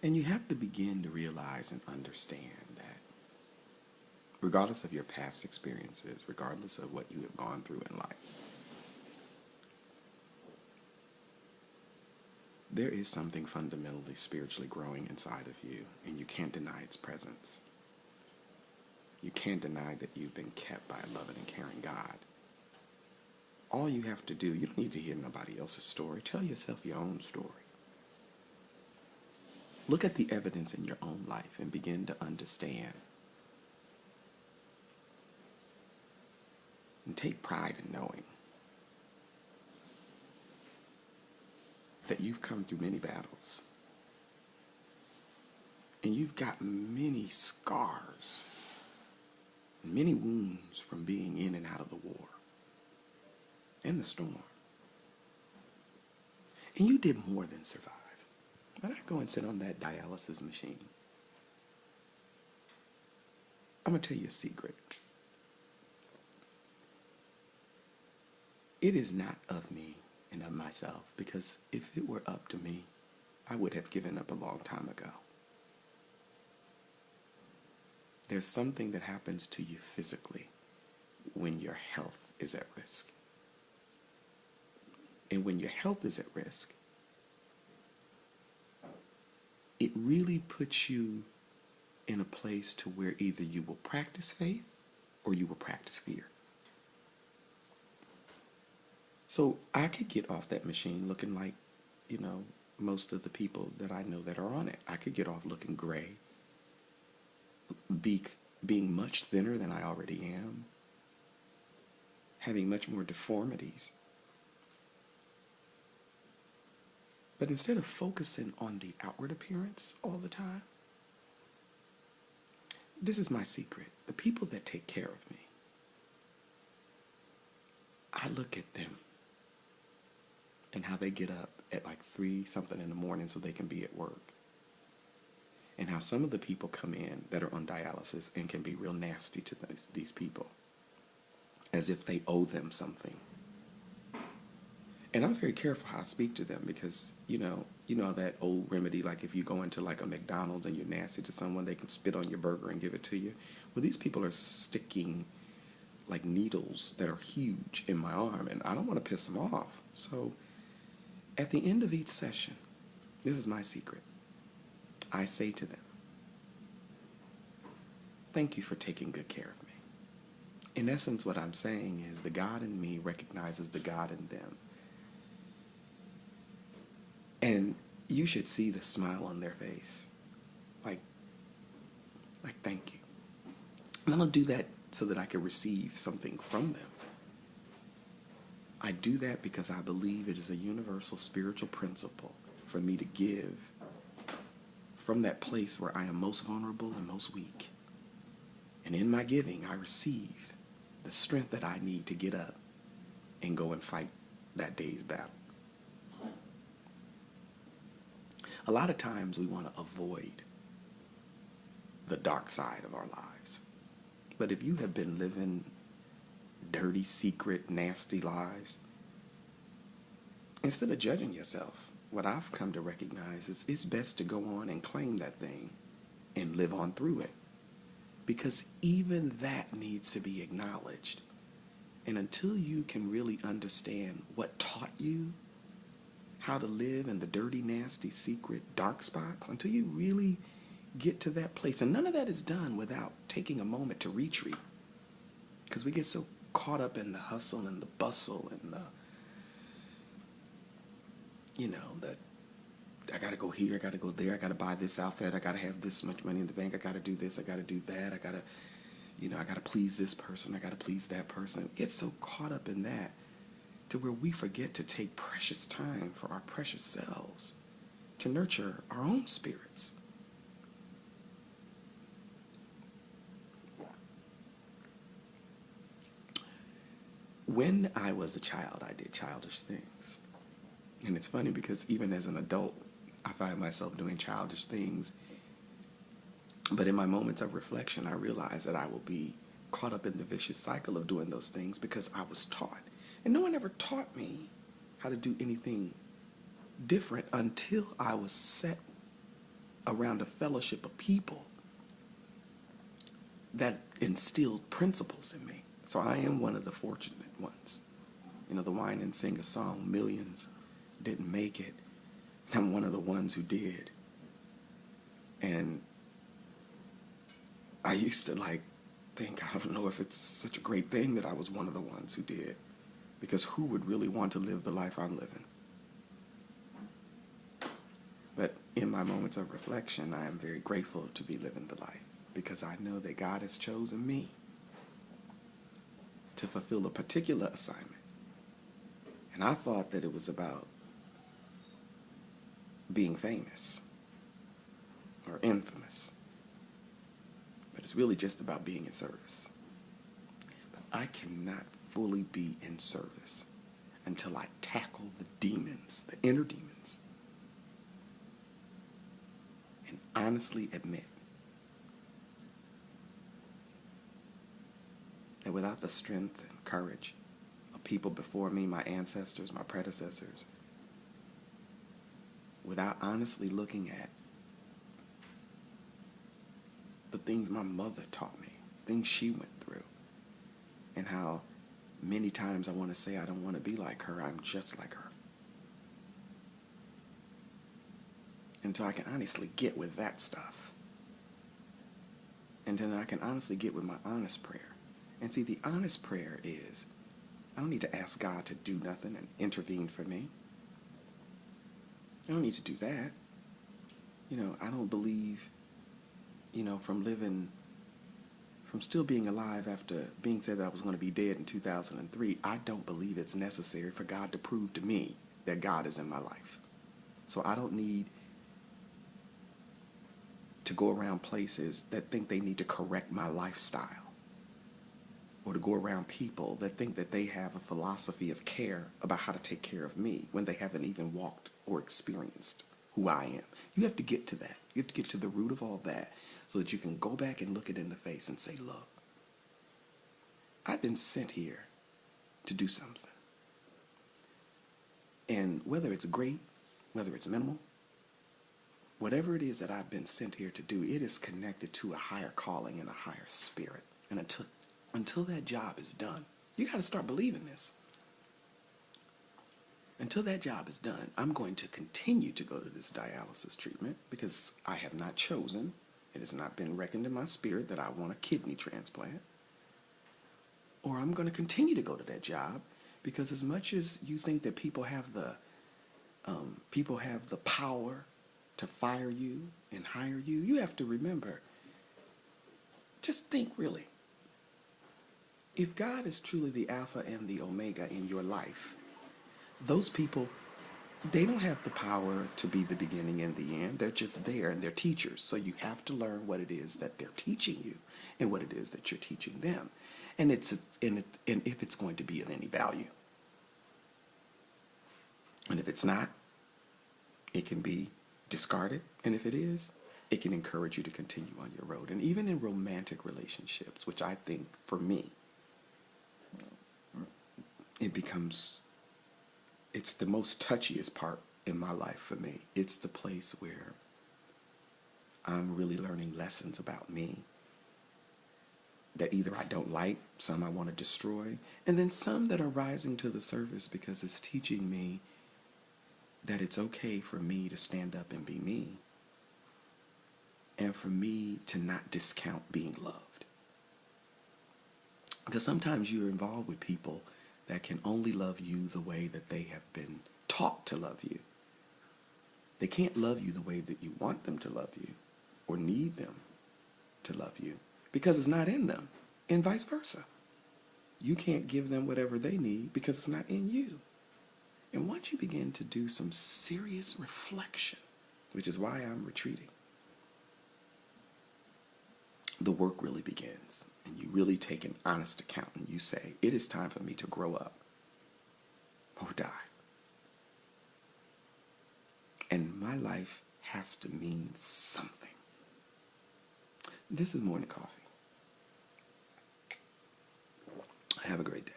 And you have to begin to realize and understand that regardless of your past experiences, regardless of what you have gone through in life, there is something fundamentally spiritually growing inside of you, and you can't deny its presence. You can't deny that you've been kept by a loving and caring God. All you have to do, you don't need to hear nobody else's story. Tell yourself your own story. Look at the evidence in your own life and begin to understand. And take pride in knowing that you've come through many battles. And you've got many scars, many wounds from being in and out of the war and the storm. And you did more than survive. When I go and sit on that dialysis machine, I'm going to tell you a secret. It is not of me and of myself, because if it were up to me, I would have given up a long time ago. There's something that happens to you physically when your health is at risk. And when your health is at risk, it really puts you in a place to where either you will practice faith or you will practice fear. So I could get off that machine looking like, most of the people that I know that are on it. I could get off looking gray, being much thinner than I already am, having much more deformities. But instead of focusing on the outward appearance all the time, this is my secret. The people that take care of me, I look at them and how they get up at like 3-something in the morning so they can be at work. And how some of the people come in that are on dialysis and can be real nasty to these people, as if they owe them something. And I'm very careful how I speak to them, because, you know that old remedy, like if you go into like a McDonald's and you're nasty to someone, they can spit on your burger and give it to you. Well, these people are sticking like needles that are huge in my arm, and I don't want to piss them off. So at the end of each session, this is my secret. I say to them, thank you for taking good care of me. In essence, what I'm saying is the God in me recognizes the God in them. And you should see the smile on their face. Like thank you. And I don't do that so that I can receive something from them. I do that because I believe it is a universal spiritual principle for me to give from that place where I am most vulnerable and most weak. And in my giving, I receive the strength that I need to get up and go and fight that day's battle. A lot of times we want to avoid the dark side of our lives. But if you have been living dirty, secret, nasty lives, instead of judging yourself, what I've come to recognize is it's best to go on and claim that thing and live on through it. Because even that needs to be acknowledged. And until you can really understand what taught you how to live in the dirty, nasty, secret, dark spots, until you really get to that place. And none of that is done without taking a moment to retreat. Because we get so caught up in the hustle and the bustle and that I got to go here, I got to go there, I got to buy this outfit, I got to have this much money in the bank, I got to do this, I got to do that, I got to please this person, I got to please that person. We get so caught up in that to where we forget to take precious time for our precious selves to nurture our own spirits. When I was a child, I did childish things. And it's funny because even as an adult, I find myself doing childish things. But in my moments of reflection, I realize that I will be caught up in the vicious cycle of doing those things because I was taught. And no one ever taught me how to do anything different until I was set around a fellowship of people that instilled principles in me. So I am one of the fortunate ones. You know, the whine and sing a song, millions didn't make it. I'm one of the ones who did. And I used to think, I don't know if it's such a great thing that I was one of the ones who did. Because who would really want to live the life I'm living? But in my moments of reflection, I am very grateful to be living the life, because I know that God has chosen me to fulfill a particular assignment. And I thought that it was about being famous or infamous. But it's really just about being in service. But I cannot fully be in service until I tackle the demons, the inner demons, and honestly admit that without the strength and courage of people before me, my ancestors, my predecessors, without honestly looking at the things my mother taught me, things she went through, and how many times I want to say I don't want to be like her, I'm just like her. Until I can honestly get with that stuff. And then I can honestly get with my honest prayer. And see, the honest prayer is, I don't need to ask God to do nothing and intervene for me. I don't need to do that. You know, I don't believe, from still being alive after being said that I was going to be dead in 2003, I don't believe it's necessary for God to prove to me that God is in my life. So I don't need to go around places that think they need to correct my lifestyle, or to go around people that think that they have a philosophy of care about how to take care of me when they haven't even walked or experienced who I am. You have to get to that. You have to get to the root of all that so that you can go back and look it in the face and say, look, I've been sent here to do something. And whether it's great, whether it's minimal, whatever it is that I've been sent here to do, it is connected to a higher calling and a higher spirit. And until that job is done, you got to start believing this. Until that job is done, I'm going to continue to go to this dialysis treatment because I have not chosen, it has not been reckoned in my spirit that I want a kidney transplant. Or I'm going to continue to go to that job because as much as you think that people have the power to fire you and hire you, you have to remember, just think really. If God is truly the Alpha and the Omega in your life, those people, they don't have the power to be the beginning and the end. They're just there and they're teachers. So you have to learn what it is that they're teaching you and what it is that you're teaching them. And if it's going to be of any value. And if it's not, it can be discarded. And if it is, it can encourage you to continue on your road. And even in romantic relationships, which I think for me, it's the most touchiest part in my life for me. It's the place where I'm really learning lessons about me that either I don't like, some I want to destroy, and then some that are rising to the surface because it's teaching me that it's okay for me to stand up and be me, and for me to not discount being loved. Because sometimes you're involved with people that can only love you the way that they have been taught to love you. They can't love you the way that you want them to love you or need them to love you because it's not in them, and vice versa. You can't give them whatever they need because it's not in you. And once you begin to do some serious reflection, which is why I'm retreating, the work really begins. And you really take an honest account and you say, it is time for me to grow up or die. And my life has to mean something. This is Morning Coffee. Have a great day.